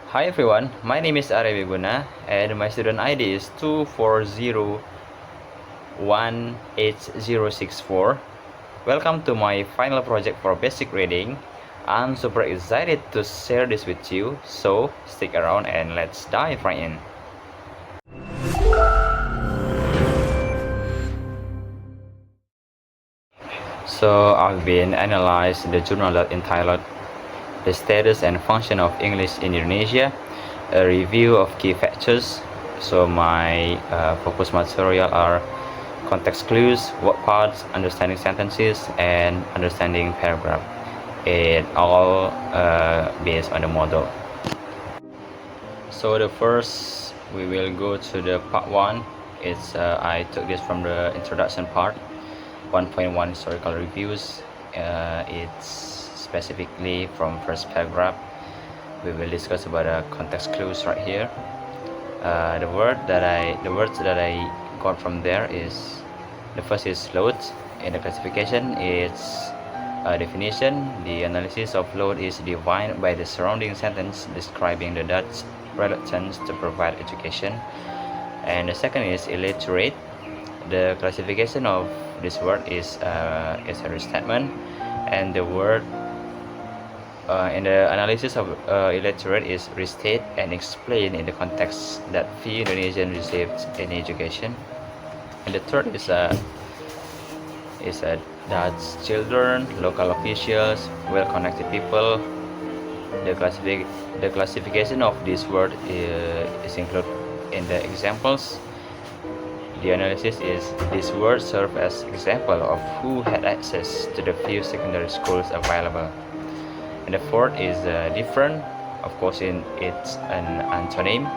Hi everyone, my name is Arya Wiguna and my student ID is 240186064. Welcome to my final project for basic reading. I'm super excited to share this with you, so stick around and let's dive right in. So I've been analyzing the journal that entitled The Status and Function of English in Indonesia, a review of key factors. So my focus material are context clues, word parts, understanding sentences, and understanding paragraph. It all based on the model. So the first we will go to the part 1. It's I took this from the introduction part. 1.1 historical reviews. It's specifically from first paragraph. We will discuss about the context clues right here. The words that I got from there is the first is load. In the classification, it's a definition. The analysis of load is defined by the surrounding sentence describing the Dutch reluctance to provide education. And the second is illiterate. The classification of this word is a restatement, and the word in the analysis of illiterate is restate and explain in the context that few Indonesians received any education. And the third is Dutch children, local officials, well-connected people. The classification of this word is included in the examples. The analysis is this word serve as example of who had access to the few secondary schools available. And the fourth is different. Of course, it's an antonym.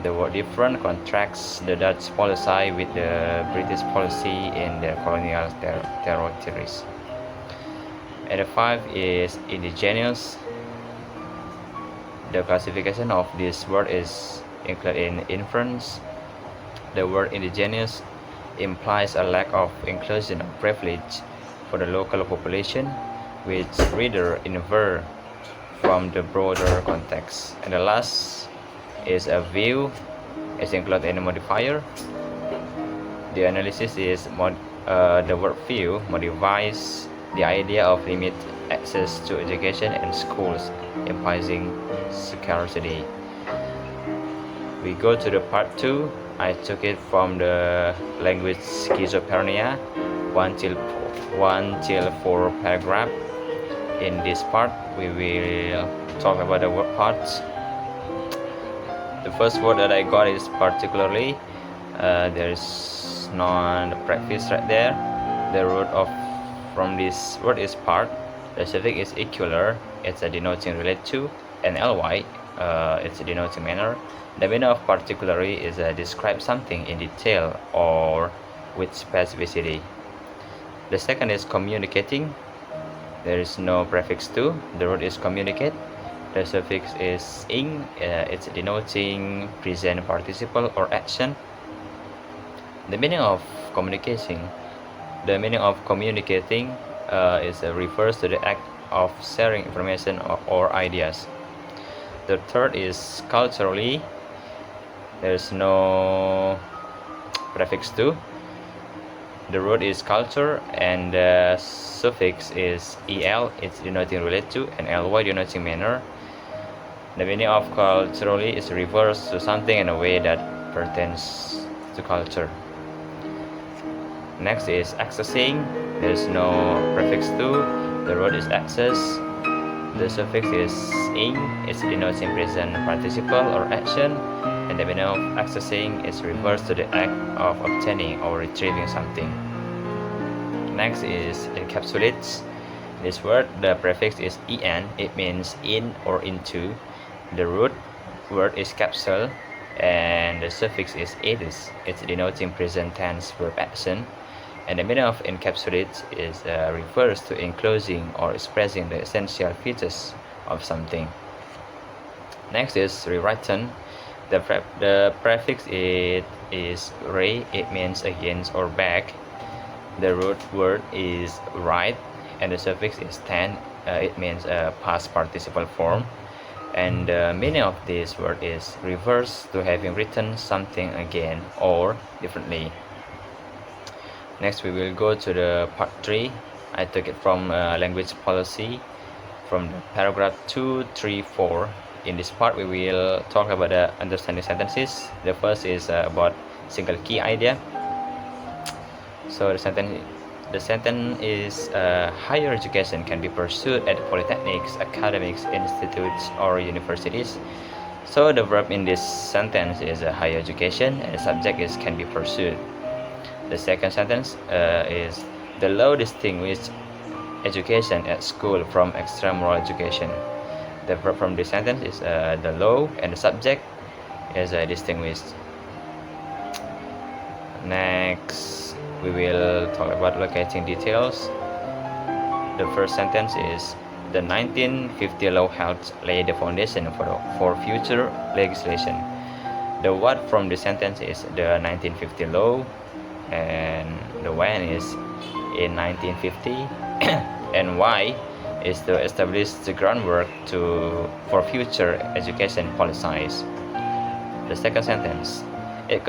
The word different contrasts the Dutch policy with the British policy in their colonial territories. And the five is indigenous. The classification of this word is included in inference. The word indigenous implies a lack of inclusion or privilege for the local population, which reader infer from the broader context. And the last is a view. It's included in a modifier. The analysis is the word view modifies the idea of limited access to education and schools, imposing scarcity. We go to the part 2. I took it from the language schizophrenia, 1 till 4 paragraph. In this part, we will talk about the word parts. The first word that I got is particularly. There's no prefix right there. The root of from this word is part. The suffix is equal. It's a denoting relate to, and ly. It's a denoting manner. The meaning of particularly is describe something in detail or with specificity. The second is communicating. There is no prefix to. The root is communicate. The suffix is ing. It's denoting present participle or action. The meaning of communicating. The meaning of communicating is refers to the act of sharing information or ideas. The third is culturally. There's no prefix to. The root is culture, and the suffix is el. It's denoting relate to, and ly denoting manner. The meaning of culturally is refers to something in a way that pertains to culture. Next is accessing. There's no prefix to. The root is access. The suffix is ing. It's denoting present participle or action. And the meaning of accessing is refers to the act of obtaining or retrieving something. Next is encapsulates. This word, the prefix is en. It means in or into. The root word is capsule, and the suffix is etis. It's denoting present tense verb action. And the meaning of encapsulate is refers to enclosing or expressing the essential features of something. Next is rewritten. The prefix is re. It means against or back. The root word is right, and the suffix is ten. It means a past participle form. and the meaning of this word is reverse to having written something again or differently. Next we will go to the part 3. I took it from language policy from the paragraph 2, 3, 4. In this part we will talk about the understanding sentences. The first is about single key idea. So the sentence is higher education can be pursued at polytechnics, academics, institutes, or universities. So the verb in this sentence is higher education, and the subject is can be pursued. The second sentence is the law distinguishes education at school from extramural education. The verb from this sentence is the law, and the subject is distinguished. Next, we will talk about locating details. The first sentence is the 1950 law helped lay the foundation for future legislation. The what from the sentence is the 1950 law, and the when is in 1950, and why is to establish the groundwork for future education policies. The second sentence, it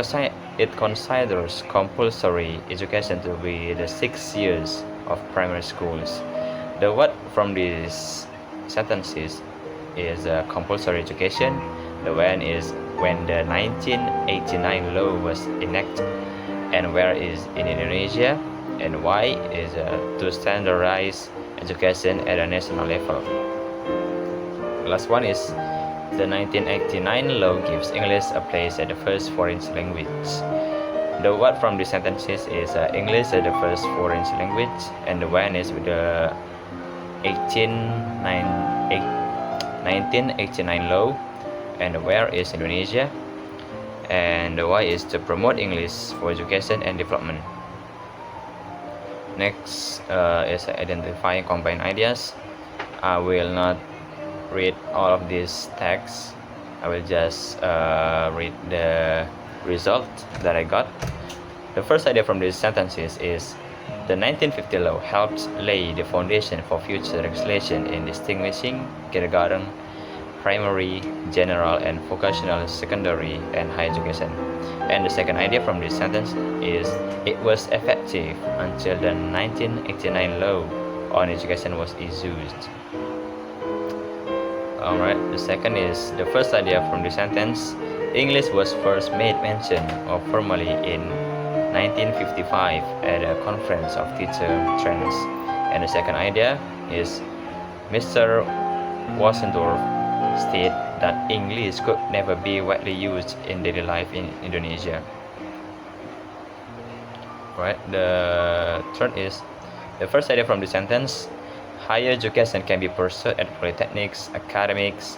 considers compulsory education to be the 6 years of primary schools. The what from these sentences is compulsory education. The when is when the 1989 law was enacted, and where is in Indonesia, and why is to standardize education at a national level. The last one is the 1989 law gives English a place as the first foreign language. The what from the sentences is English as the first foreign language, and the when is with the 1989 law, and where is Indonesia, and the why is to promote English for education and development. Next is identifying combined ideas. I will not read all of these texts. I will just read the result that I got. The first idea from these sentences is the 1950 law helps lay the foundation for future legislation in distinguishing kindergarten, primary, general, and vocational secondary and higher education. And the second idea from this sentence is it was effective until the 1989 law on education was issued. Alright, the second is the first idea from the sentence. English was first made mention of formally in 1955 at a conference of teacher trainers. And the second idea is Mr. Wassendorf stated that English could never be widely used in daily life in Indonesia. Right. The third is the first idea from the sentence. Higher education can be pursued at polytechnics, academics,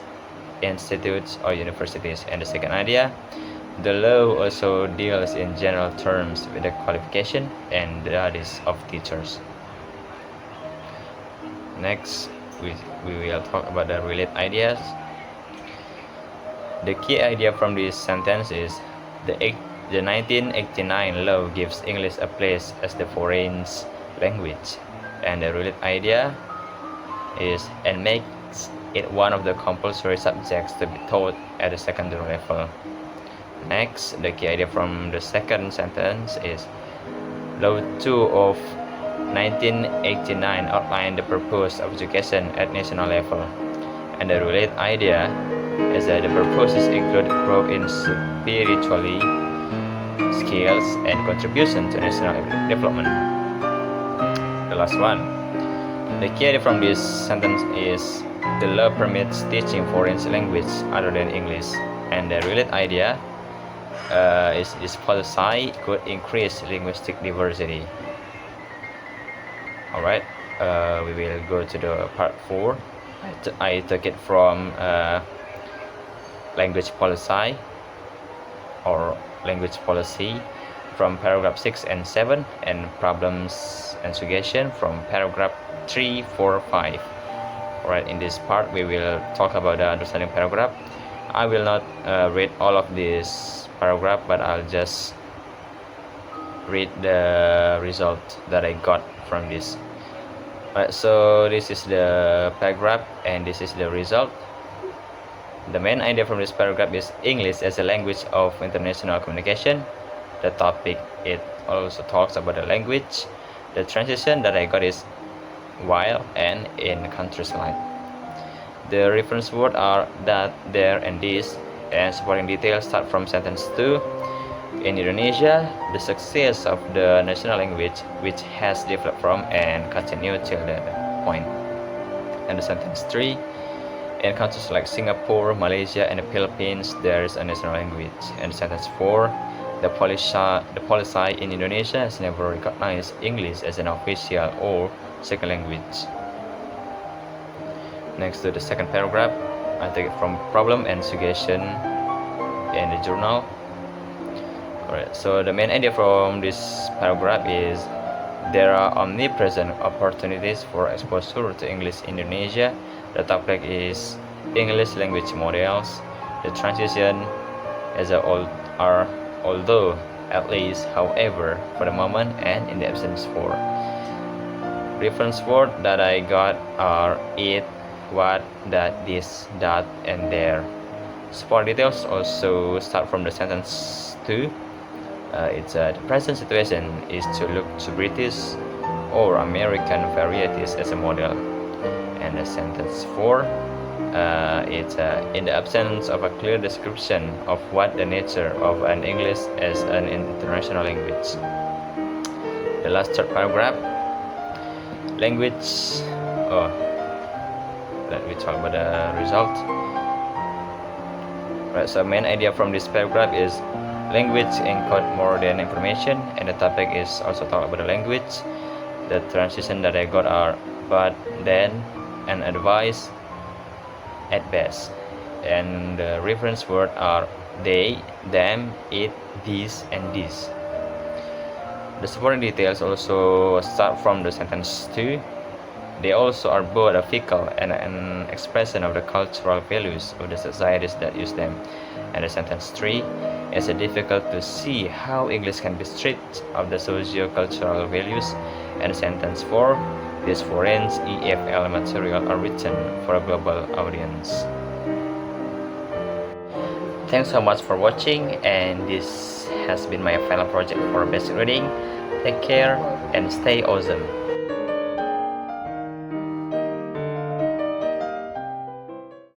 institutes, or universities. And the second idea, the law also deals in general terms with the qualification and the duties of teachers. Next, we will talk about the related ideas. The key idea from this sentence is the 1989 law gives English a place as the foreign language, and the related idea is and makes it one of the compulsory subjects to be taught at the secondary level. Next, the key idea from the second sentence is Law 2 of 1989 outlined the purpose of education at national level, and the related idea is that the purposes include growth in spiritually skills and contribution to national development. The last one, the key idea from this sentence is the law permits teaching foreign language other than English, and the related idea is this policy could increase linguistic diversity. Alright, we will go to the part 4. I took it from language policy or language policy from paragraph 6 and 7, and problems and suggestion from paragraph 3, 4, 5. Alright, in this part we will talk about the understanding paragraph. I will not read all of this paragraph, but I'll just read the result that I got from this. Alright, so this is the paragraph and this is the result. The main idea from this paragraph is English as a language of international communication. The topic, it also talks about the language. The transition that I got is while and in countries like. The reference words are that, there, and this, and supporting details start from sentence 2. In Indonesia, the success of the national language, which has developed from and continued till that point. And the sentence 3. In countries like Singapore, Malaysia, and the Philippines, there is a national language. And sentence 4. The policy in Indonesia has never recognized English as an official or second language. Next to the second paragraph, I take it from problem and suggestion in the journal. Alright, so the main idea from this paragraph is there are omnipresent opportunities for exposure to English in Indonesia. The topic is English language models. The transition as a whole are although, at least, however, for the moment, and in the absence for. Reference words that I got are it, what, that, this, that, and there. Support details also start from the sentence 2. The present situation is to look to British or American varieties as a model. And the sentence 4, in the absence of a clear description of what the nature of an English as an international language. The last third paragraph, language. Let me talk about the result. Right, so main idea from this paragraph is language encode more than information, and the topic is also talk about the language. The transition that I got are but, then, and advice at best. And the reference words are they, them, it, this, and this. The supporting details also start from the sentence 2. They also are both a vehicle and an expression of the cultural values of the societies that use them. And the sentence 3, it's difficult to see how English can be stripped of the socio-cultural values. And sentence 4, these foreign EFL material are written for a global audience. Thanks so much for watching, and this has been my final project for basic reading. Take care and stay awesome.